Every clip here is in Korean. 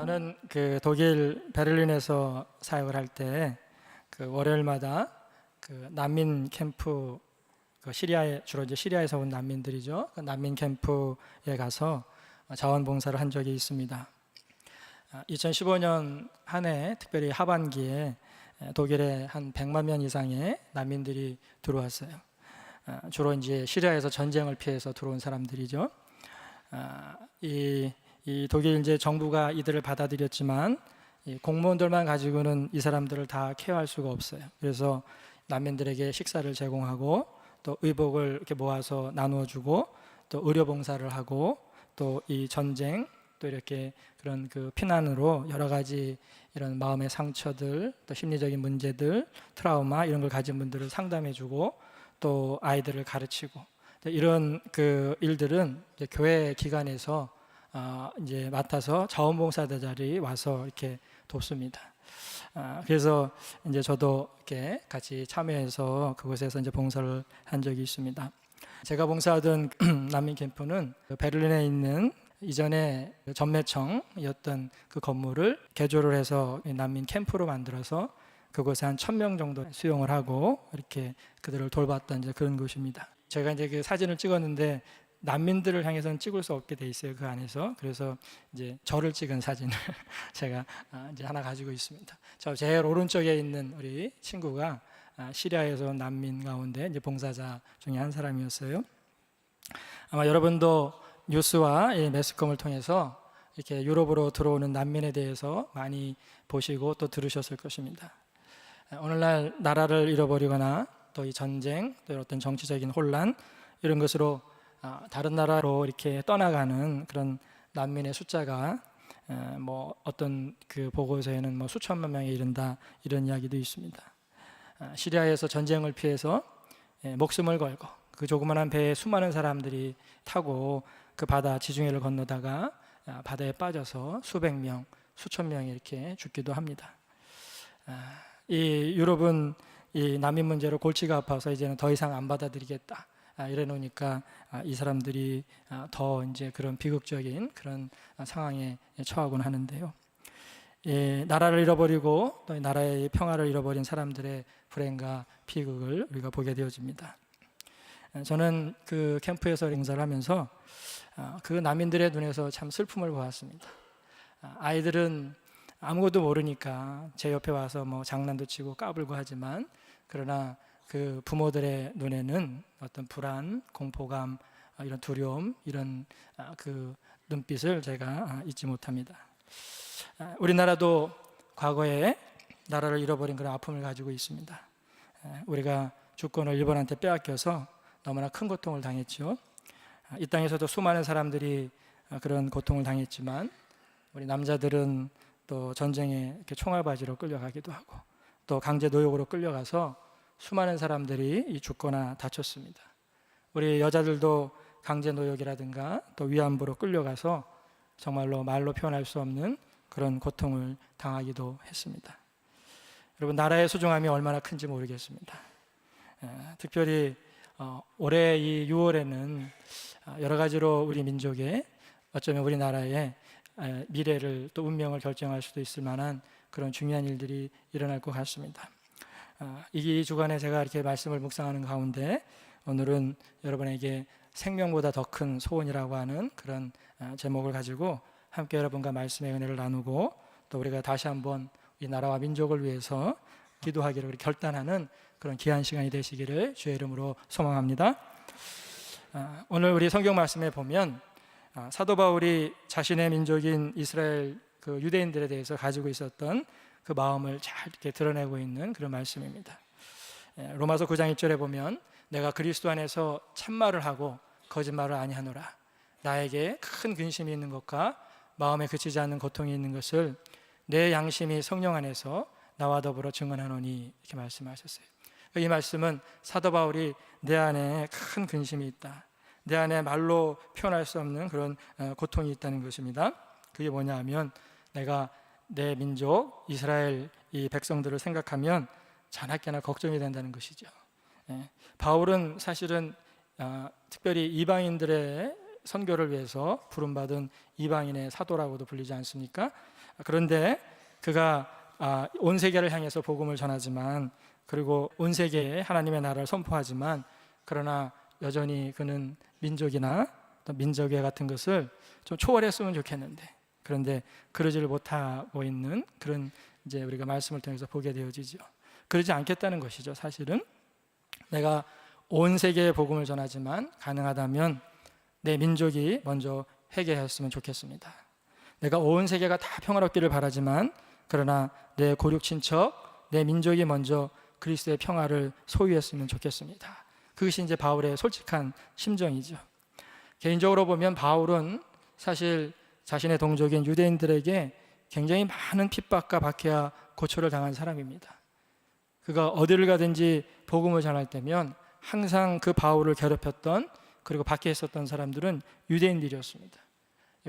저는 그 독일 베를린에서 사역을 할 때 그 월요일마다 그 난민 캠프, 그 시리아에 주로 이제 시리아에서 온 난민들이죠. 그 난민 캠프에 가서 자원봉사를 한 적이 있습니다. 2015년 한 해 특별히 하반기에 독일에 한 100만 명 이상의 난민들이 들어왔어요. 주로 이제 시리아에서 전쟁을 피해서 들어온 사람들이죠. 이 독일 이제 정부가 이들을 받아들였지만 이 공무원들만 가지고는 이 사람들을 다 케어할 수가 없어요. 그래서 난민들에게 식사를 제공하고 또 의복을 이렇게 모아서 나누어 주고 또 의료 봉사를 하고 또 이 전쟁 또 이렇게 그런 그 피난으로 여러 가지 이런 마음의 상처들 또 심리적인 문제들 트라우마 이런 걸 가진 분들을 상담해 주고 또 아이들을 가르치고 이런 그 일들은 이제 교회 기관에서 이제 맡아서 자원봉사자 자리에 와서 이렇게 돕습니다. 그래서 이제 저도 이렇게 같이 참여해서 그곳에서 이제 봉사를 한 적이 있습니다. 제가 봉사하던 난민 캠프는 베를린에 있는 이전에 전매청이었던 그 건물을 개조를 해서 난민 캠프로 만들어서 그곳에 한 1,000명 정도 수용을 하고 이렇게 그들을 돌봤던 이제 그런 곳입니다. 제가 이제 그 사진을 찍었는데 난민들을 향해서는 찍을 수 없게 돼 있어요, 그 안에서. 그래서 이제 저를 찍은 사진을 제가 이제 하나 가지고 있습니다. 저 제일 오른쪽에 있는 우리 친구가 시리아에서 온 난민 가운데 이제 봉사자 중에 한 사람이었어요. 아마 여러분도 뉴스와 이 매스컴을 통해서 이렇게 유럽으로 들어오는 난민에 대해서 많이 보시고 또 들으셨을 것입니다. 오늘날 나라를 잃어버리거나 또 이 전쟁, 또 어떤 정치적인 혼란 이런 것으로 다른 나라로 이렇게 떠나가는 그런 난민의 숫자가 뭐 어떤 그 보고서에는 뭐 수천만 명에 이른다 이런 이야기도 있습니다. 시리아에서 전쟁을 피해서 목숨을 걸고 그 조그만한 배에 수많은 사람들이 타고 그 바다 지중해를 건너다가 바다에 빠져서 수백 명, 수천 명이 이렇게 죽기도 합니다. 이 유럽은 이 난민 문제로 골치가 아파서 이제는 더 이상 안 받아들이겠다. 이래 놓으니까 이 사람들이 더 이제 그런 비극적인 그런 상황에 처하곤 하는데요. 나라를 잃어버리고 또 나라의 평화를 잃어버린 사람들의 불행과 비극을 우리가 보게 되어집니다. 저는 그 캠프에서 봉사를 하면서 그 난민들의 눈에서 참 슬픔을 보았습니다. 아이들은 아무것도 모르니까 제 옆에 와서 뭐 장난도 치고 까불고 하지만 그러나 그 부모들의 눈에는 어떤 불안, 공포감, 이런 두려움, 이런 그 눈빛을 제가 잊지 못합니다. 우리나라도 과거에 나라를 잃어버린 그런 아픔을 가지고 있습니다. 우리가 주권을 일본한테 빼앗겨서 너무나 큰 고통을 당했죠. 이 땅에서도 수많은 사람들이 그런 고통을 당했지만 우리 남자들은 또 전쟁에 이렇게 총알바지로 끌려가기도 하고 또 강제 노역으로 끌려가서 수많은 사람들이 이 죽거나 다쳤습니다. 우리 여자들도 강제 노역이라든가 또 위안부로 끌려가서 정말로 말로 표현할 수 없는 그런 고통을 당하기도 했습니다. 여러분, 나라의 소중함이 얼마나 큰지 모르겠습니다. 특별히 올해 이 6월에는 여러 가지로 우리 민족의 어쩌면 우리나라의 미래를 또 운명을 결정할 수도 있을 만한 그런 중요한 일들이 일어날 것 같습니다. 이 주간에 제가 이렇게 말씀을 묵상하는 가운데 오늘은 여러분에게 생명보다 더 큰 소원이라고 하는 그런 제목을 가지고 함께 여러분과 말씀의 은혜를 나누고 또 우리가 다시 한번 이 나라와 민족을 위해서 기도하기를 결단하는 그런 귀한 시간이 되시기를 주의 이름으로 소망합니다. 오늘 우리 성경 말씀에 보면 사도 바울이 자신의 민족인 이스라엘 그 유대인들에 대해서 가지고 있었던 그 마음을 잘 이렇게 드러내고 있는 그런 말씀입니다. 로마서 9장 1절에 보면 내가 그리스도 안에서 참말을 하고 거짓말을 아니하노라. 나에게 큰 근심이 있는 것과 마음에 그치지 않는 고통이 있는 것을 내 양심이 성령 안에서 나와 더불어 증언하노니 이렇게 말씀하셨어요. 이 말씀은 사도 바울이 내 안에 큰 근심이 있다. 내 안에 말로 표현할 수 없는 그런 고통이 있다는 것입니다. 그게 뭐냐 하면 내가 내 민족 이스라엘 이 백성들을 생각하면 자나깨나 걱정이 된다는 것이죠. 바울은 사실은 특별히 이방인들의 선교를 위해서 부름받은 이방인의 사도라고도 불리지 않습니까? 그런데 그가 온 세계를 향해서 복음을 전하지만, 그리고 온 세계에 하나님의 나라를 선포하지만, 그러나 여전히 그는 민족이나 또 민족애 같은 것을 좀 초월했으면 좋겠는데, 그런데 그러지를 못하고 있는 그런 이제 우리가 말씀을 통해서 보게 되어지죠. 그러지 않겠다는 것이죠. 사실은 내가 온 세계에 복음을 전하지만 가능하다면 내 민족이 먼저 회개했으면 좋겠습니다. 내가 온 세계가 다 평화롭기를 바라지만, 그러나 내 고륙 친척, 내 민족이 먼저 그리스도의 평화를 소유했으면 좋겠습니다. 그것이 이제 바울의 솔직한 심정이죠. 개인적으로 보면 바울은 사실 자신의 동족인 유대인들에게 굉장히 많은 핍박과 박해와 고초를 당한 사람입니다. 그가 어디를 가든지 복음을 전할 때면 항상 그 바울을 괴롭혔던, 그리고 박해했었던 사람들은 유대인들이었습니다.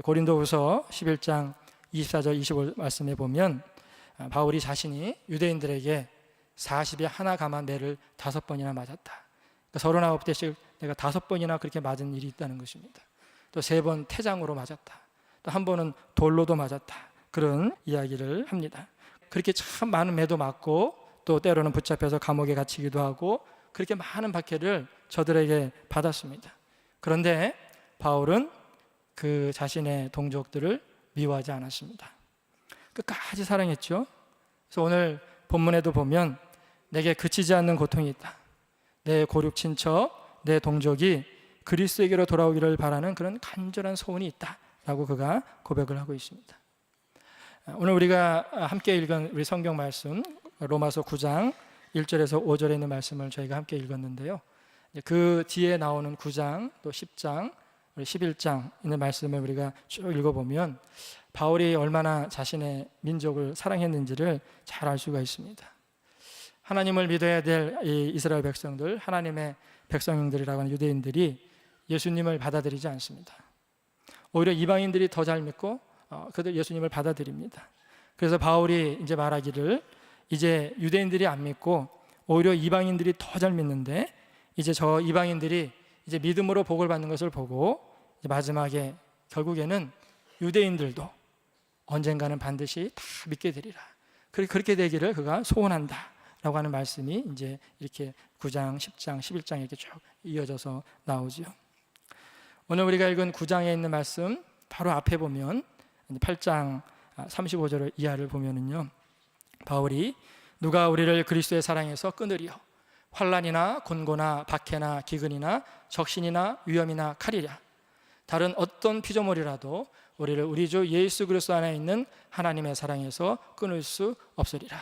고린도후서 11장 24절 25 말씀에 보면 바울이 자신이 유대인들에게 40에 하나 감한 매를 5번이나 맞았다. 그러니까 39대씩 내가 5번이나 그렇게 맞은 일이 있다는 것입니다. 또 3번 태장으로 맞았다. 또 한 번은 돌로도 맞았다. 그런 이야기를 합니다. 그렇게 참 많은 매도 맞고, 또 때로는 붙잡혀서 감옥에 갇히기도 하고, 그렇게 많은 박해를 저들에게 받았습니다. 그런데 바울은 그 자신의 동족들을 미워하지 않았습니다. 끝까지 사랑했죠. 그래서 오늘 본문에도 보면 내게 그치지 않는 고통이 있다. 내 고륙 친척, 내 동족이 그리스도에게로 돌아오기를 바라는 그런 간절한 소원이 있다라고 그가 고백을 하고 있습니다. 오늘 우리가 함께 읽은 우리 성경 말씀 로마서 9장 1절에서 5절에 있는 말씀을 저희가 함께 읽었는데요. 그 뒤에 나오는 9장 또 10장 11장 있는 말씀을 우리가 쭉 읽어보면 바울이 얼마나 자신의 민족을 사랑했는지를 잘 알 수가 있습니다. 하나님을 믿어야 될 이 이스라엘 백성들, 하나님의 백성들이라고 하는 유대인들이 예수님을 받아들이지 않습니다. 오히려 이방인들이 더 잘 믿고 그들 예수님을 받아들입니다. 그래서 바울이 이제 말하기를, 이제 유대인들이 안 믿고 오히려 이방인들이 더 잘 믿는데, 이제 저 이방인들이 이제 믿음으로 복을 받는 것을 보고 이제 마지막에 결국에는 유대인들도 언젠가는 반드시 다 믿게 되리라. 그렇게 되기를 그가 소원한다라고 하는 말씀이 이제 이렇게 9장, 10장, 11장 이렇게 쭉 이어져서 나오죠. 오늘 우리가 읽은 9장에 있는 말씀 바로 앞에 보면 8장 35절의 이하를 보면은요, 바울이 누가 우리를 그리스도의 사랑에서 끊으리요, 환난이나 곤고나 박해나 기근이나 적신이나 위험이나 칼이랴, 다른 어떤 피조물이라도 우리를 우리 주 예수 그리스도 안에 있는 하나님의 사랑에서 끊을 수 없으리라.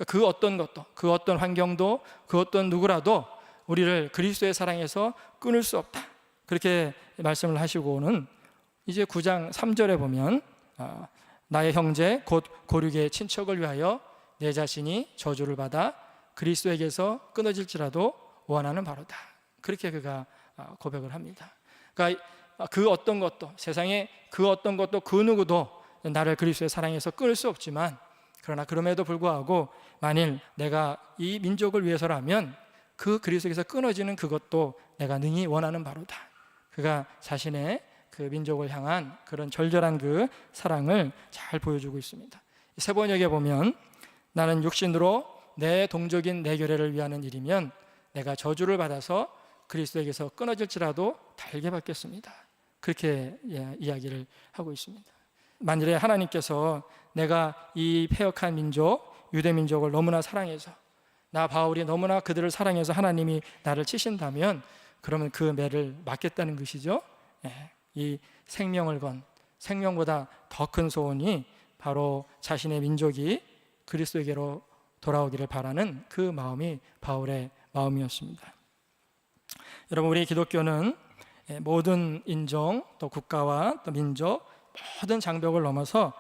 그 어떤 것도, 그 어떤 환경도, 그 어떤 누구라도 우리를 그리스도의 사랑에서 끊을 수 없다. 그렇게 말씀을 하시고는 이제 9장 3절에 보면 나의 형제 곧 고륙의 친척을 위하여 내 자신이 저주를 받아 그리스도에게서 끊어질지라도 원하는 바로다. 그렇게 그가 고백을 합니다. 그러니까 그 어떤 것도, 세상에 그 어떤 것도 그 누구도 나를 그리스도의 사랑에서 끊을 수 없지만, 그러나 그럼에도 불구하고 만일 내가 이 민족을 위해서라면 그 그리스도에게서 끊어지는 그것도 내가 능히 원하는 바로다. 그가 자신의 그 민족을 향한 그런 절절한 그 사랑을 잘 보여주고 있습니다. 세번역에 보면 나는 육신으로 내 동족인 내 교례를 위하는 일이면 내가 저주를 받아서 그리스도에게서 끊어질지라도 달게 받겠습니다. 그렇게 이야기를 하고 있습니다. 만일에 하나님께서 내가 이 패역한 민족, 유대 민족을 너무나 사랑해서, 나 바울이 너무나 그들을 사랑해서 하나님이 나를 치신다면 그러면 그 매를 맞겠다는 것이죠. 이 생명을 건, 생명보다 더 큰 소원이 바로 자신의 민족이 그리스도에게로 돌아오기를 바라는 그 마음이 바울의 마음이었습니다. 여러분, 우리 기독교는 모든 인종, 또 국가와 또 민족, 모든 장벽을 넘어서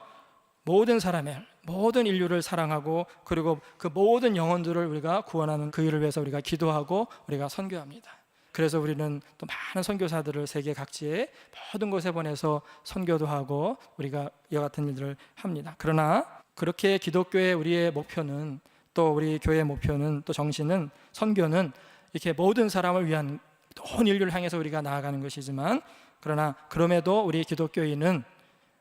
모든 사람의, 모든 인류를 사랑하고, 그리고 그 모든 영혼들을 우리가 구원하는 그 일을 위해서 우리가 기도하고 우리가 선교합니다. 그래서 우리는 또 많은 선교사들을 세계 각지에 모든 곳에 보내서 선교도 하고 우리가 이와 같은 일들을 합니다. 그러나 그렇게 기독교의 우리의 목표는, 또 우리 교회의 목표는, 또 정신은, 선교는 이렇게 모든 사람을 위한 온 인류를 향해서 우리가 나아가는 것이지만, 그러나 그럼에도 우리 기독교인은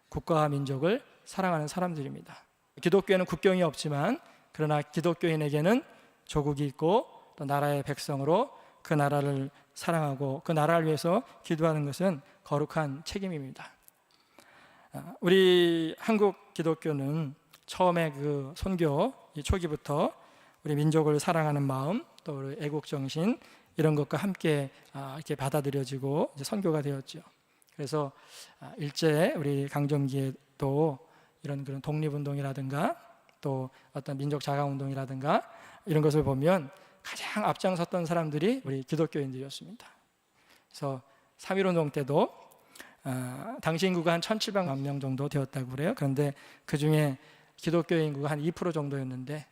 국가와 민족을 사랑하는 사람들입니다. 기독교에는 국경이 없지만 그러나 기독교인에게는 조국이 있고 또 나라의 백성으로 그 나라를 사랑하고 그 나라를 위해서 기도하는 것은 거룩한 책임입니다. 우리 한국 기독교는 처음에 그 선교 초기부터 우리 민족을 사랑하는 마음, 또 우리 애국 정신 이런 것과 함께 이렇게 받아들여지고 이제 선교가 되었죠. 그래서 일제 우리 강점기에도 이런 그런 독립운동이라든가 또 어떤 민족 자강운동이라든가 이런 것을 보면 가장 앞장섰던 사람들이 우리 기독교인들이었습니다. 그래서 3.1운동 때도 당시 인구가 한 1,700만 명 정도 되었다고 그래요. 그런데 그 중에 기독교 인구가 한 2% 정도였는데,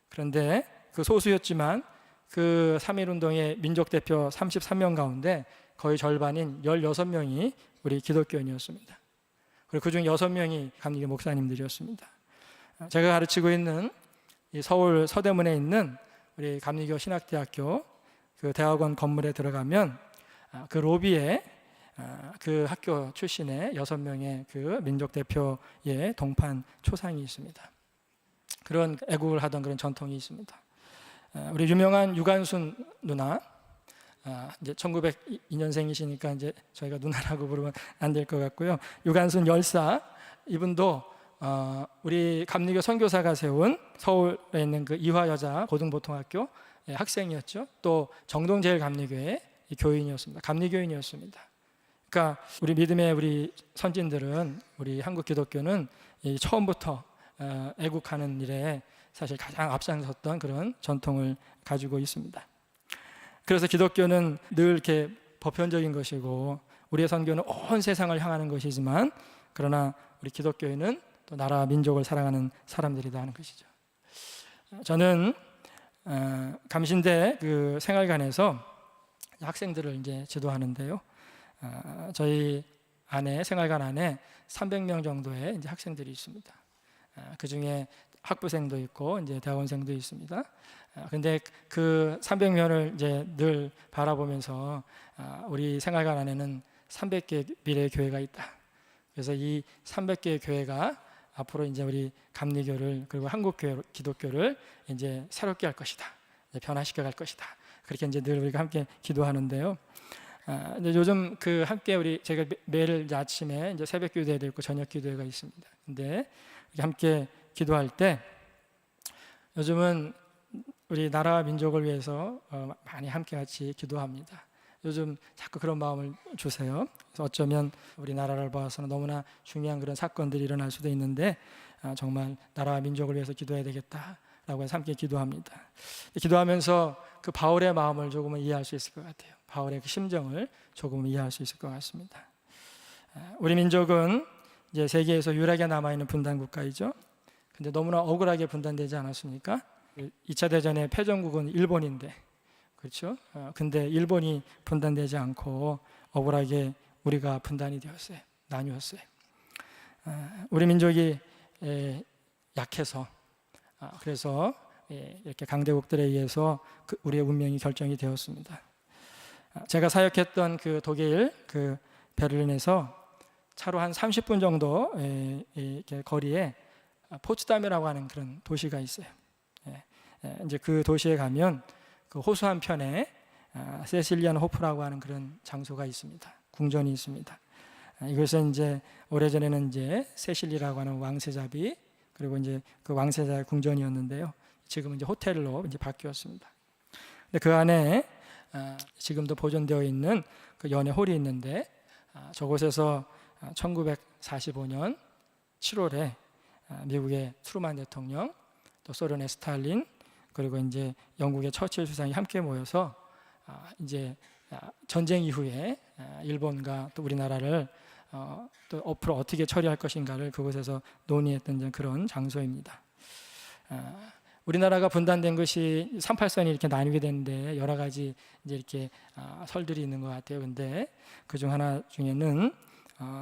그런데 그 소수였지만 그 3.1운동의 민족대표 33명 가운데 거의 절반인 16명이 우리 기독교인이었습니다. 그리고 그중 6명이 감리교 목사님들이었습니다. 제가 가르치고 있는 이 서울 서대문에 있는 우리 감리교 신학대학교 그 대학원 건물에 들어가면 그 로비에 그 학교 출신의 6명의 그 민족대표의 동판 초상이 있습니다. 그런 애국을 하던 그런 전통이 있습니다. 우리 유명한 유관순 누나, 이제 1902년생이시니까 이제 저희가 누나라고 부르면 안 될 것 같고요. 유관순 열사, 이분도 우리 감리교 선교사가 세운 서울에 있는 그 이화여자 고등보통학교 학생이었죠. 또 정동제일감리교회 교인이었습니다. 감리교인이었습니다. 그러니까 우리 믿음의 우리 선진들은, 우리 한국 기독교는 처음부터 애국하는 일에 사실 가장 앞장섰던 그런 전통을 가지고 있습니다. 그래서 기독교는 늘 이렇게 보편적인 것이고 우리의 선교는 온 세상을 향하는 것이지만, 그러나 우리 기독교인은 또 나라와 민족을 사랑하는 사람들이다 하는 것이죠. 저는 감신대 그 생활관에서 학생들을 이제 지도하는데요. 저희 안에 생활관 안에 300명 정도의 이제 학생들이 있습니다. 그 중에 학부생도 있고 이제 대학원생도 있습니다. 근데 그 300명을 이제 늘 바라보면서 우리 생활관 안에는 300개 미래의 교회가 있다. 그래서 이 300개의 교회가 앞으로 이제 우리 감리교를 그리고 한국 교회 기독교를 이제 새롭게 할 것이다. 이제 변화시켜 갈 것이다. 그렇게 이제 늘 우리가 함께 기도하는데요. 이제 요즘 그 함께 우리 제가 매일 이제 아침에 이제 새벽 기도회도 있고 저녁 기도회가 있습니다. 근데 함께 기도할 때 요즘은 우리 나라와 민족을 위해서 많이 함께 같이 기도합니다. 요즘 자꾸 그런 마음을 주세요. 그래서 어쩌면 우리나라를 봐서는 너무나 중요한 그런 사건들이 일어날 수도 있는데 정말 나라와 민족을 위해서 기도해야 되겠다라고 해서 함께 기도합니다. 기도하면서 그 바울의 마음을 조금은 이해할 수 있을 것 같아요. 바울의 그 심정을 조금 이해할 수 있을 것 같습니다. 우리 민족은 이제 세계에서 유일하게 남아있는 분단 국가이죠. 근데 너무나 억울하게 분단되지 않았습니까? 2차 대전의 패전국은 일본인데, 그렇죠? 근데 일본이 분단되지 않고 억울하게 우리가 분단이 되었어요. 나뉘었어요. 우리 민족이 약해서 그래서 이렇게 강대국들에 의해서 우리의 운명이 결정이 되었습니다. 제가 사역했던 그 독일 그 베를린에서 차로 한 30분 정도 이렇게 거리에 포츠담이라고 하는 그런 도시가 있어요. 이제 그 도시에 가면 그 호수 한편에 세실리안 호프라고 하는 그런 장소가 있습니다. 궁전이 있습니다. 이것은 이제 오래전에는 이제 세실리라고 하는 왕세자비, 그리고 이제 그 왕세자의 궁전이었는데요. 지금은 이제 호텔로 이제 바뀌었습니다. 근데 그 안에 지금도 보존되어 있는 그 연회 홀이 있는데, 저곳에서 1945년 7월에 미국의 트루만 대통령, 또 소련의 스탈린, 그리고 이제 영국의 처칠 수상이 함께 모여서 이제 전쟁 이후에 일본과 또 우리나라를 또 앞으로 어떻게 처리할 것인가를 그곳에서 논의했던 그런 장소입니다. 우리나라가 분단된 것이 38선이 이렇게 나뉘게 됐는데 여러 가지 이제 이렇게 설들이 있는 것 같아요. 근데 그 중 하나 중에는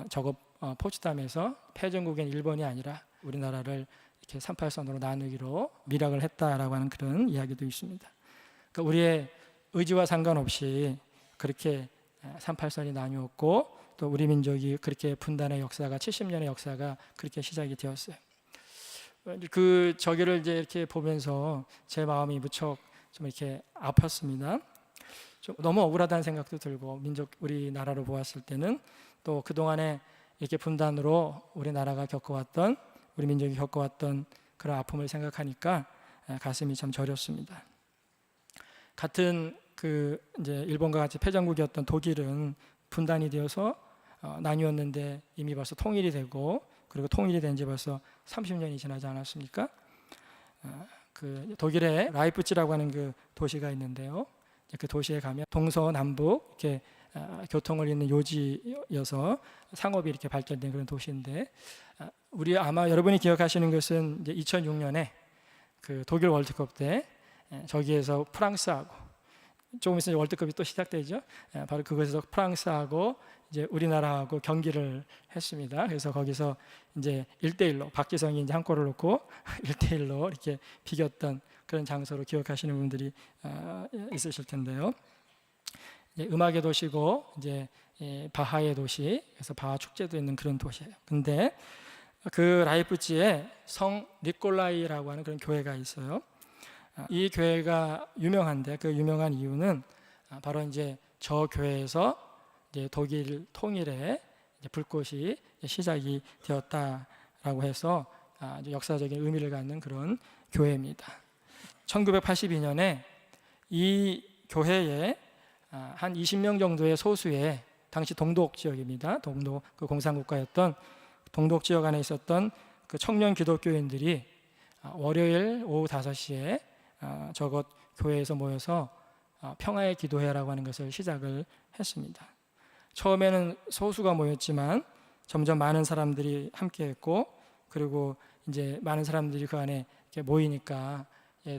저거 포츠담에서 패전국인 일본이 아니라 우리나라를 이렇게 38선으로 나누기로 밀약을 했다라고 하는 그런 이야기도 있습니다. 그러니까 우리의 의지와 상관없이 그렇게 38선이 나뉘었고, 또 우리 민족이 그렇게 분단의 역사가 70년의 역사가 그렇게 시작이 되었어요. 그 저기를 이제 이렇게 보면서 제 마음이 무척 좀 이렇게 아팠습니다. 좀 너무 억울하다는 생각도 들고, 우리나라로 보았을 때는 또 그동안에 이렇게 분단으로 우리나라가 겪어왔던, 우리 민족이 겪어왔던 그런 아픔을 생각하니까 가슴이 참 저렸습니다. 같은 이제 일본과 같이 패전국이었던 독일은 분단이 되어서 나뉘었는데 이미 벌써 통일이 되고, 그리고 통일이 된 지 벌써 30년이 지나지 않았습니까? 그 독일의 라이프치라고 하는 그 도시가 있는데요. 그 도시에 가면 동서남북 이렇게 교통을 잇는 요지여서 상업이 이렇게 발전된 그런 도시인데, 우리 아마 여러분이 기억하시는 것은 이제 2006년에 그 독일 월드컵 때 저기에서 프랑스하고, 조금 있으면 월드컵이 또 시작되죠. 바로 그곳에서 프랑스하고 이제 우리나라하고 경기를 했습니다. 그래서 거기서 이제 1대1로 박지성이 이제 한 골을 넣고 1대1로 이렇게 비겼던 그런 장소로 기억하시는 분들이 있으실 텐데요. 이제 음악의 도시고 이제 바하의 도시, 그래서 바하 축제도 있는 그런 도시예요. 근데 그 라이프치에 성 니콜라이라고 하는 그런 교회가 있어요. 이 교회가 유명한데, 그 유명한 이유는 바로 이제 저 교회에서 이제 독일 통일의 이제 불꽃이 시작이 되었다라고 해서 역사적인 의미를 갖는 그런 교회입니다. 1982년에 이 교회에 한 20명 정도의 소수의, 당시 동독 지역입니다. 동독 그 공산국가였던 동독 지역 안에 있었던 그 청년 기독교인들이 월요일 오후 5시에 저곳 교회에서 모여서 평화의 기도회라고 하는 것을 시작을 했습니다. 처음에는 소수가 모였지만 점점 많은 사람들이 함께했고, 그리고 이제 많은 사람들이 그 안에 이렇게 모이니까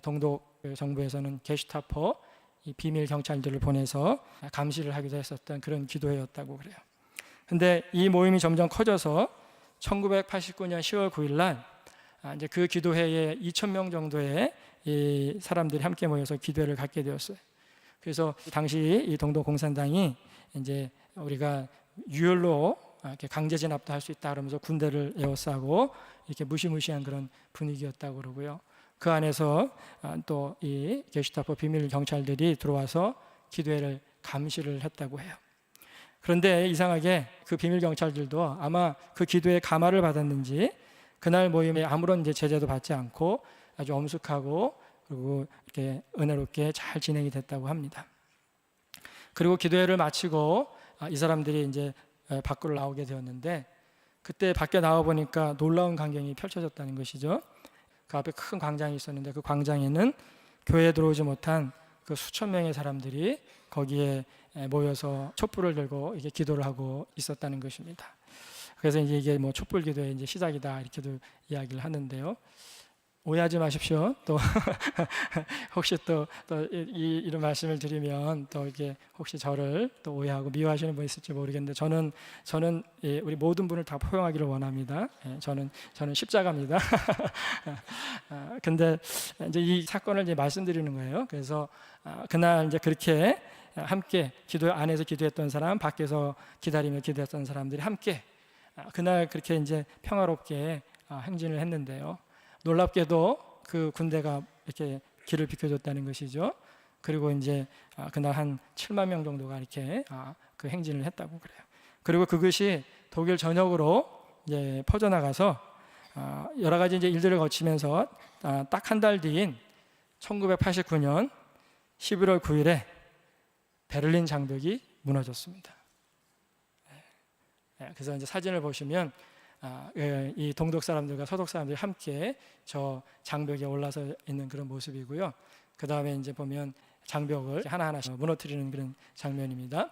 동독 정부에서는 게슈타포, 이 비밀 경찰들을 보내서 감시를 하기도 했었던 그런 기도회였다고 그래요. 근데 이 모임이 점점 커져서 1989년 10월 9일 날 이제 그 기도회에 2,000명 정도의 이 사람들이 함께 모여서 기도회를 갖게 되었어요. 그래서 당시 이 동독 공산당이 이제 우리가 유혈로 이렇게 강제 진압도 할 수 있다 그러면서 군대를 에워싸고 이렇게 무시무시한 그런 분위기였다고 그러고요. 그 안에서 또 이 게슈타포 비밀 경찰들이 들어와서 기도회를 감시를 했다고 해요. 그런데 이상하게 그 비밀 경찰들도 아마 그 기도에 감화를 받았는지 그날 모임에 아무런 이제 제재도 받지 않고 아주 엄숙하고 그리고 이렇게 은혜롭게 잘 진행이 됐다고 합니다. 그리고 기도회를 마치고 이 사람들이 이제 밖으로 나오게 되었는데, 그때 밖에 나와 보니까 놀라운 광경이 펼쳐졌다는 것이죠. 그 앞에 큰 광장이 있었는데 그 광장에는 교회에 들어오지 못한 그 수천 명의 사람들이 거기에 모여서 촛불을 들고 이게 기도를 하고 있었다는 것입니다. 그래서 이게 뭐 촛불 기도의 이제 시작이다 이렇게도 이야기를 하는데요. 오해하지 마십시오. 또 혹시 또 이런 말씀을 드리면 또 이게 혹시 저를 또 오해하고 미워하시는 분 있을지 모르겠는데, 저는 우리 모든 분을 다 포용하기를 원합니다. 저는 십자가입니다. 근데 이제 이 사건을 이제 말씀드리는 거예요. 그래서 그날 이제 그렇게 함께 기도 안에서 기도했던 사람, 밖에서 기다리며 기도했던 사람들이 함께 그날 그렇게 이제 평화롭게 행진을 했는데요. 놀랍게도 그 군대가 이렇게 길을 비켜줬다는 것이죠. 그리고 이제 그날 한 7만 명 정도가 이렇게 그 행진을 했다고 그래요. 그리고 그것이 독일 전역으로 이제 퍼져나가서 여러 가지 이제 일들을 거치면서 딱 한 달 뒤인 1989년 11월 9일에 베를린 장벽이 무너졌습니다. 그래서 이제 사진을 보시면 이 동독 사람들과 서독 사람들이 함께 저 장벽에 올라서 있는 그런 모습이고요. 그 다음에 이제 보면 장벽을 하나하나씩 무너뜨리는 그런 장면입니다.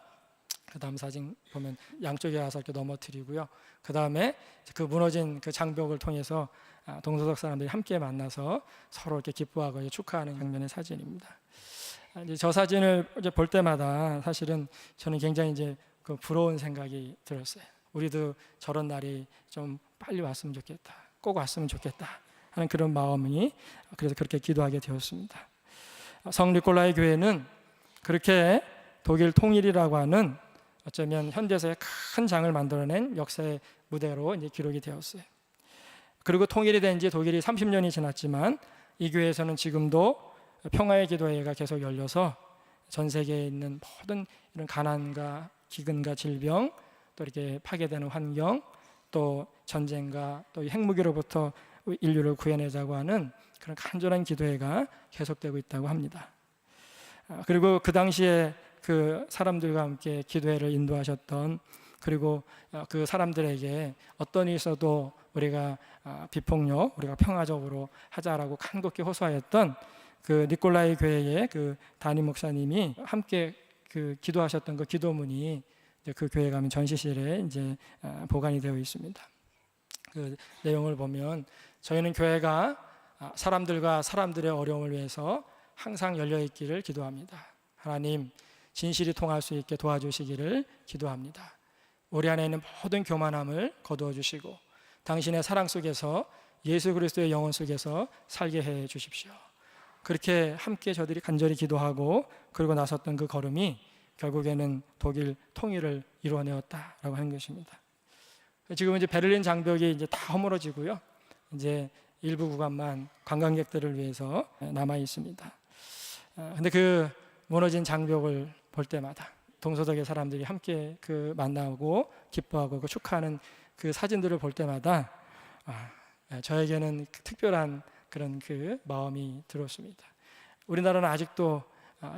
그 다음 사진 보면 양쪽에 와서 이렇게 넘어뜨리고요. 그 다음에 그 무너진 그 장벽을 통해서 동서독 사람들이 함께 만나서 서로 이렇게 기뻐하고 축하하는 장면의 사진입니다. 이제 저 사진을 이제 볼 때마다 사실은 저는 굉장히 이제 그 부러운 생각이 들었어요. 우리도 저런 날이 좀 빨리 왔으면 좋겠다, 꼭 왔으면 좋겠다 하는 그런 마음이, 그래서 그렇게 기도하게 되었습니다. 성 니콜라이 교회는 그렇게 독일 통일이라고 하는 어쩌면 현대사의 큰 장을 만들어낸 역사의 무대로 이제 기록이 되었어요. 그리고 통일이 된 지 독일이 30년이 지났지만 이 교회에서는 지금도 평화의 기도회가 계속 열려서 전 세계에 있는 모든 이런 가난과 기근과 질병, 또 이렇게 파괴되는 환경, 또 전쟁과 또 핵무기로부터 인류를 구해내자고 하는 그런 간절한 기도회가 계속되고 있다고 합니다. 그리고 그 당시에 그 사람들과 함께 기도회를 인도하셨던, 그리고 그 사람들에게 어떤 일이 있어도 우리가 비폭력, 우리가 평화적으로 하자라고 간곡히 호소하였던 그 니콜라이 교회의 그 담임 목사님이 함께 그 기도하셨던 그 기도문이 그 교회 가면 전시실에 이제 보관이 되어 있습니다. 그 내용을 보면 저희는 교회가 사람들과 사람들의 어려움을 위해서 항상 열려 있기를 기도합니다. 하나님, 진실이 통할 수 있게 도와주시기를 기도합니다. 우리 안에 있는 모든 교만함을 거두어 주시고 당신의 사랑 속에서 예수 그리스도의 영혼 속에서 살게 해 주십시오. 그렇게 함께 저들이 간절히 기도하고 그리고 나섰던 그 걸음이 결국에는 독일 통일을 이루어내었다라고 하는 것입니다. 지금 이제 베를린 장벽이 이제 다 허물어지고요. 이제 일부 구간만 관광객들을 위해서 남아 있습니다. 근데 그 무너진 장벽을 볼 때마다 동서독의 사람들이 함께 그 만나고 기뻐하고 그 축하하는 그 사진들을 볼 때마다 저에게는 특별한 그런 그 마음이 들었습니다. 우리나라는 아직도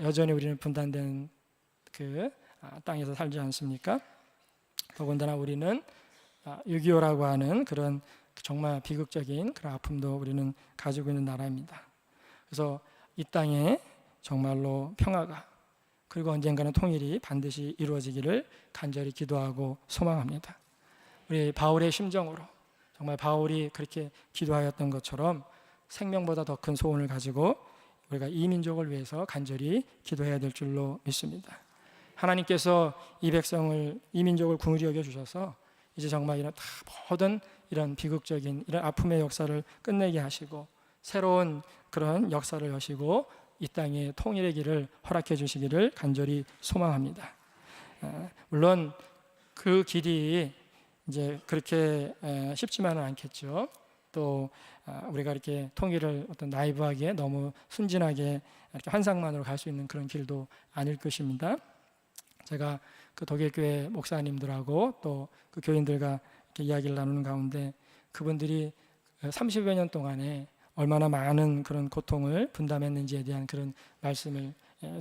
여전히 우리는 분단된 그 땅에서 살지 않습니까? 더군다나 우리는 6.25라고 하는 그런 정말 비극적인 그런 아픔도 우리는 가지고 있는 나라입니다. 그래서 이 땅에 정말로 평화가 그리고 언젠가는 통일이 반드시 이루어지기를 간절히 기도하고 소망합니다. 우리 바울의 심정으로 정말 바울이 그렇게 기도하였던 것처럼 생명보다 더 큰 소원을 가지고 우리가 이 민족을 위해서 간절히 기도해야 될 줄로 믿습니다. 하나님께서 이 백성을, 이 민족을 긍휼히 여겨 주셔서 이제 정말 이런 다 모든 이런 비극적인 이런 아픔의 역사를 끝내게 하시고 새로운 그런 역사를 여시고 이 땅에 통일의 길을 허락해 주시기를 간절히 소망합니다. 물론 그 길이 이제 그렇게 쉽지만은 않겠죠. 또 우리가 이렇게 통일을 어떤 나이브하게 너무 순진하게 이렇게 환상만으로 갈 수 있는 그런 길도 아닐 것입니다. 제가 그 독일 교회 목사님들하고 또 그 교인들과 이렇게 이야기를 나누는 가운데 그분들이 30여 년 동안에 얼마나 많은 그런 고통을 분담했는지에 대한 그런 말씀을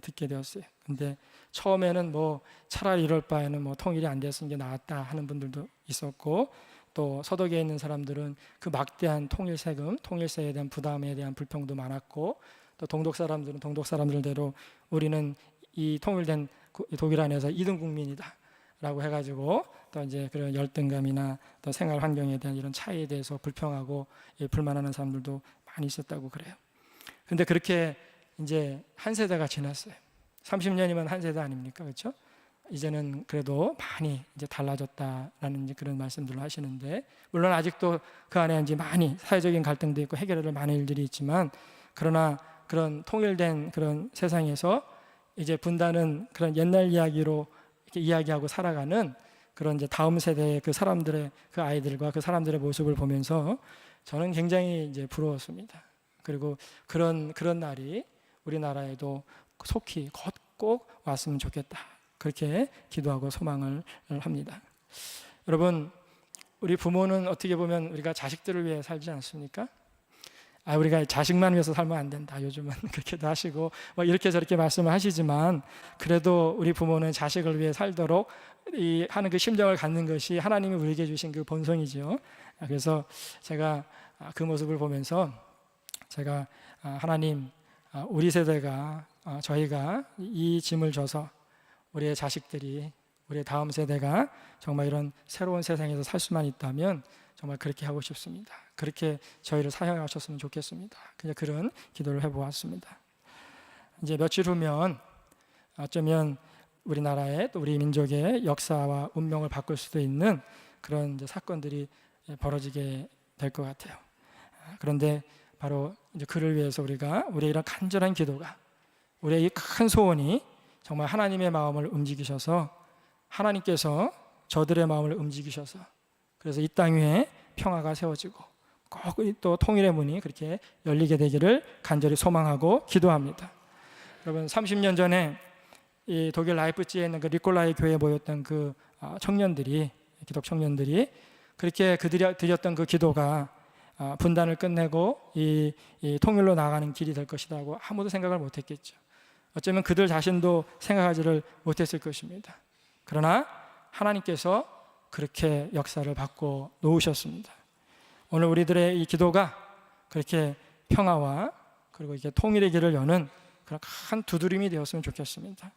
듣게 되었어요. 근데 처음에는 뭐 차라리 이럴 바에는 뭐 통일이 안 됐으면 게 나았다 하는 분들도 있었고, 또 서독에 있는 사람들은 그 막대한 통일 세금, 통일세에 대한 부담에 대한 불평도 많았고, 또 동독 사람들은 동독 사람들대로 우리는 이 통일된 독일 안에서 2등 국민이다 라고 해가지고 또 이제 그런 열등감이나 또 생활 환경에 대한 이런 차이에 대해서 불평하고 불만하는 사람들도 많이 있었다고 그래요. 근데 그렇게 이제 한 세대가 지났어요. 30년이면 한 세대 아닙니까? 그렇죠? 이제는 그래도 많이 이제 달라졌다라는 이제 그런 말씀들을 하시는데, 물론 아직도 그 안에 이제 많이 사회적인 갈등도 있고 해결해야 될 많은 일들이 있지만, 그러나 그런 통일된 그런 세상에서 이제 분단은 그런 옛날 이야기로 이렇게 이야기하고 살아가는 그런 이제 다음 세대의 그 사람들의 그 아이들과 그 사람들의 모습을 보면서 저는 굉장히 이제 부러웠습니다. 그리고 그런 날이 우리나라에도 속히 꼭 왔으면 좋겠다. 그렇게 기도하고 소망을 합니다. 여러분, 우리 부모는 어떻게 보면 우리가 자식들을 위해 살지 않습니까? 우리가 자식만 위해서 살면 안 된다. 요즘은 그렇게도 하시고 뭐 이렇게 저렇게 말씀을 하시지만, 그래도 우리 부모는 자식을 위해 살도록 하는 그 심정을 갖는 것이 하나님이 우리에게 주신 그 본성이죠. 그래서 제가 그 모습을 보면서 제가 하나님, 우리 세대가 저희가 이 짐을 져서 우리의 자식들이, 우리의 다음 세대가 정말 이런 새로운 세상에서 살 수만 있다면 정말 그렇게 하고 싶습니다. 그렇게 저희를 사용하셨으면 좋겠습니다. 그냥 그런 기도를 해보았습니다. 이제 며칠 후면 어쩌면 우리나라의 또 우리 민족의 역사와 운명을 바꿀 수도 있는 그런 이제 사건들이 벌어지게 될 것 같아요. 그런데 바로 이제 그를 위해서 우리의 이런 간절한 기도가, 우리의 이 큰 소원이 정말 하나님의 마음을 움직이셔서 하나님께서 저들의 마음을 움직이셔서 그래서 이 땅 위에 평화가 세워지고 꼭 또 통일의 문이 그렇게 열리게 되기를 간절히 소망하고 기도합니다. 여러분 30년 전에 이 독일 라이프치히에 있는 그 니콜라이 교회에 모였던 그 청년들이 기독 청년들이 그렇게 그들이 드렸던 그 기도가 분단을 끝내고 이 통일로 나가는 길이 될 것이라고 아무도 생각을 못했겠죠. 어쩌면 그들 자신도 생각하지를 못했을 것입니다. 그러나 하나님께서 그렇게 역사를 바꿔 놓으셨습니다. 오늘 우리들의 이 기도가 그렇게 평화와 그리고 이게 통일의 길을 여는 그런 큰 두드림이 되었으면 좋겠습니다.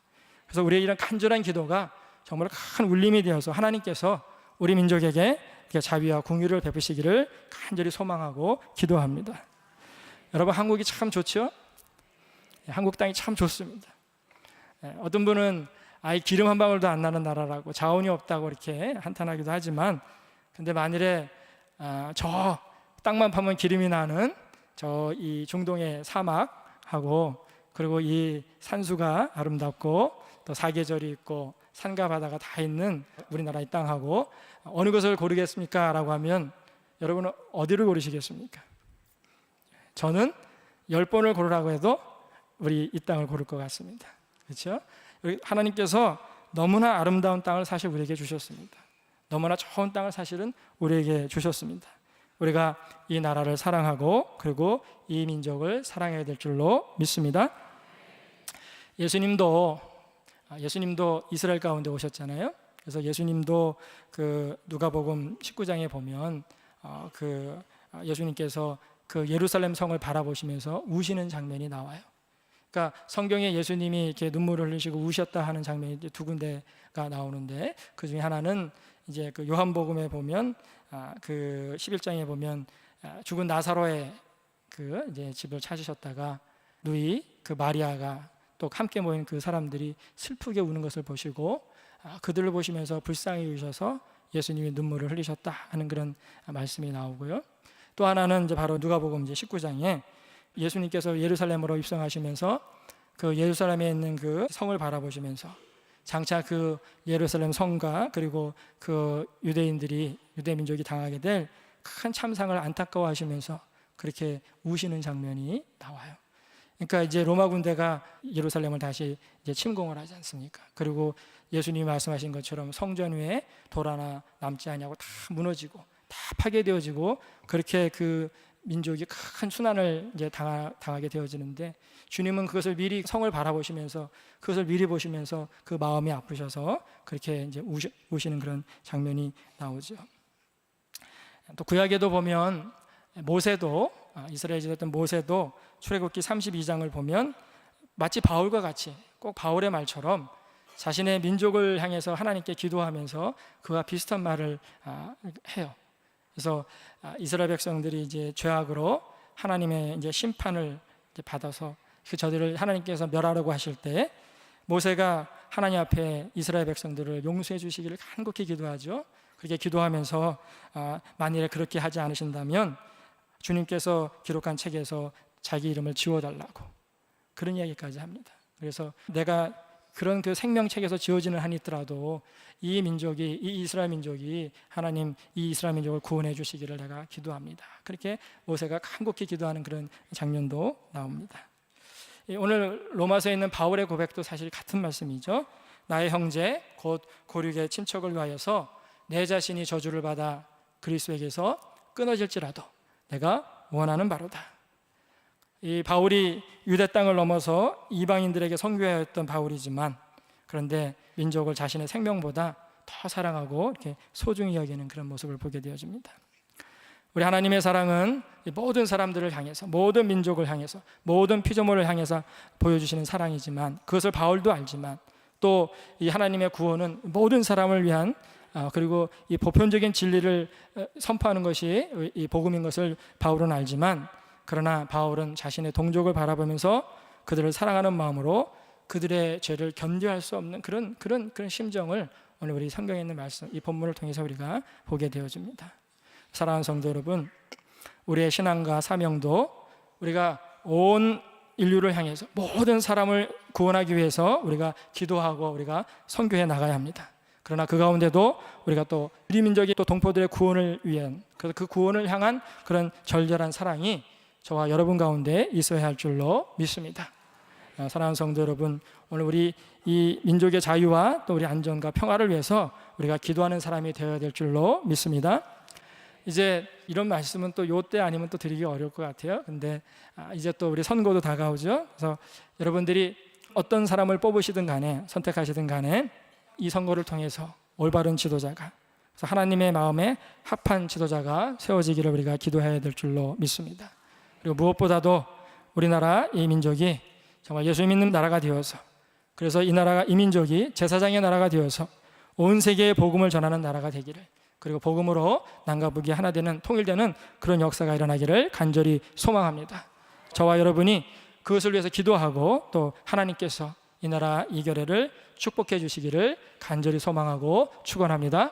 그래서 우리의 이런 간절한 기도가 정말 큰 울림이 되어서 하나님께서 우리 민족에게 자비와 공유를 베푸시기를 간절히 소망하고 기도합니다. 여러분 한국이 참 좋죠? 한국 땅이 참 좋습니다. 어떤 분은 기름 한 방울도 안 나는 나라라고 자원이 없다고 이렇게 한탄하기도 하지만 근데 만일에 저 땅만 파면 기름이 나는 저 이 중동의 사막하고 그리고 이 산수가 아름답고 또 사계절이 있고 산과 바다가 다 있는 우리나라 이 땅하고 어느 것을 고르겠습니까? 라고 하면 여러분은 어디를 고르시겠습니까? 저는 10번을 고르라고 해도 우리 이 땅을 고를 것 같습니다. 그렇죠? 하나님께서 너무나 아름다운 땅을 사실 우리에게 주셨습니다. 너무나 좋은 땅을 사실은 우리에게 주셨습니다. 우리가 이 나라를 사랑하고 그리고 이 민족을 사랑해야 될 줄로 믿습니다. 예수님도 이스라엘 가운데 오셨잖아요. 그래서 예수님도 그 누가복음 19장에 보면 예수님께서 그 예루살렘 성을 바라보시면서 우시는 장면이 나와요. 그러니까 성경에 예수님이 이렇게 눈물을 흘리시고 우셨다 하는 장면이 두 군데가 나오는데 그 중에 하나는 이제 그 요한복음에 보면 그 11장에 보면 죽은 나사로의 그 이제 집을 찾으셨다가 누이 그 마리아가 또 함께 모인 그 사람들이 슬프게 우는 것을 보시고 그들을 보시면서 불쌍히 여기셔서 예수님이 눈물을 흘리셨다 하는 그런 말씀이 나오고요. 또 하나는 이제 바로 누가복음 이제 19장에 예수님께서 예루살렘으로 입성하시면서 그 예루살렘에 있는 그 성을 바라보시면서 장차 그 예루살렘 성과 그리고 그 유대 민족이 당하게 될 큰 참상을 안타까워하시면서 그렇게 우시는 장면이 나와요. 그러니까 이제 로마 군대가 예루살렘을 다시 이제 침공을 하지 않습니까? 그리고 예수님이 말씀하신 것처럼 성전 위에 돌 하나 남지 아니하고 다 무너지고 다 파괴되어지고 그렇게 그 민족이 큰 순환을 이제 당하게 되어지는데 주님은 그것을 미리 성을 바라보시면서 그것을 미리 보시면서 그 마음이 아프셔서 그렇게 이제 우시는 그런 장면이 나오죠. 또 구약에도 보면 모세도 이스라엘 지도했던 모세도 출애굽기 32장을 보면 마치 바울과 같이 꼭 바울의 말처럼 자신의 민족을 향해서 하나님께 기도하면서 그와 비슷한 말을 해요. 그래서 이스라엘 백성들이 이제 죄악으로 하나님의 이제 심판을 이제 받아서 저들을 하나님께서 멸하려고 하실 때 모세가 하나님 앞에 이스라엘 백성들을 용서해 주시기를 간곡히 기도하죠. 그렇게 기도하면서 만일에 그렇게 하지 않으신다면 주님께서 기록한 책에서 자기 이름을 지워달라고 그런 이야기까지 합니다. 그래서 내가 그런 그 생명책에서 지워지는 한이 있더라도 이 이스라엘 민족이 하나님 이 이스라엘 민족을 구원해 주시기를 내가 기도합니다. 그렇게 모세가 간곡히 기도하는 그런 장면도 나옵니다. 오늘 로마서에 있는 바울의 고백도 사실 같은 말씀이죠. 나의 형제 곧 고륙의 친척을 위하여서 내 자신이 저주를 받아 그리스도에게서 끊어질지라도 내가 원하는 바로다. 이 바울이 유대 땅을 넘어서 이방인들에게 선교하였던 바울이지만 그런데 민족을 자신의 생명보다 더 사랑하고 이렇게 소중히 여기는 그런 모습을 보게 되어집니다. 우리 하나님의 사랑은 모든 사람들을 향해서 모든 민족을 향해서 모든 피조물을 향해서 보여주시는 사랑이지만 그것을 바울도 알지만 또 이 하나님의 구원은 모든 사람을 위한 그리고 이 보편적인 진리를 선포하는 것이 이 복음인 것을 바울은 알지만 그러나 바울은 자신의 동족을 바라보면서 그들을 사랑하는 마음으로 그들의 죄를 견뎌할 수 없는 그런 심정을 오늘 우리 성경에 있는 말씀 이 본문을 통해서 우리가 보게 되어집니다. 사랑하는 성도 여러분, 우리의 신앙과 사명도 우리가 온 인류를 향해서 모든 사람을 구원하기 위해서 우리가 기도하고 우리가 선교해 나가야 합니다. 그러나 그 가운데도 우리가 또 우리 민족의 또 동포들의 구원을 위한 그 구원을 향한 그런 절절한 사랑이 저와 여러분 가운데 있어야 할 줄로 믿습니다. 사랑하는 성도 여러분, 오늘 우리 이 민족의 자유와 또 우리 안전과 평화를 위해서 우리가 기도하는 사람이 되어야 될 줄로 믿습니다. 이제 이런 말씀은 또 요때 아니면 또 드리기 어려울 것 같아요. 근데 이제 또 우리 선거도 다가오죠. 그래서 여러분들이 어떤 사람을 뽑으시든 간에 선택하시든 간에 이 선거를 통해서 올바른 지도자가, 그래서 하나님의 마음에 합한 지도자가 세워지기를 우리가 기도해야 될 줄로 믿습니다. 그리고 무엇보다도 우리나라 이 민족이 정말 예수 믿는 나라가 되어서, 그래서 이 나라가, 이 민족이 제사장의 나라가 되어서 온 세계에 복음을 전하는 나라가 되기를, 그리고 복음으로 남과 북이 하나 되는, 통일되는 그런 역사가 일어나기를 간절히 소망합니다. 저와 여러분이 그것을 위해서 기도하고 또 하나님께서 이 나라 이 결례를 축복해 주시기를 간절히 소망하고 축원합니다.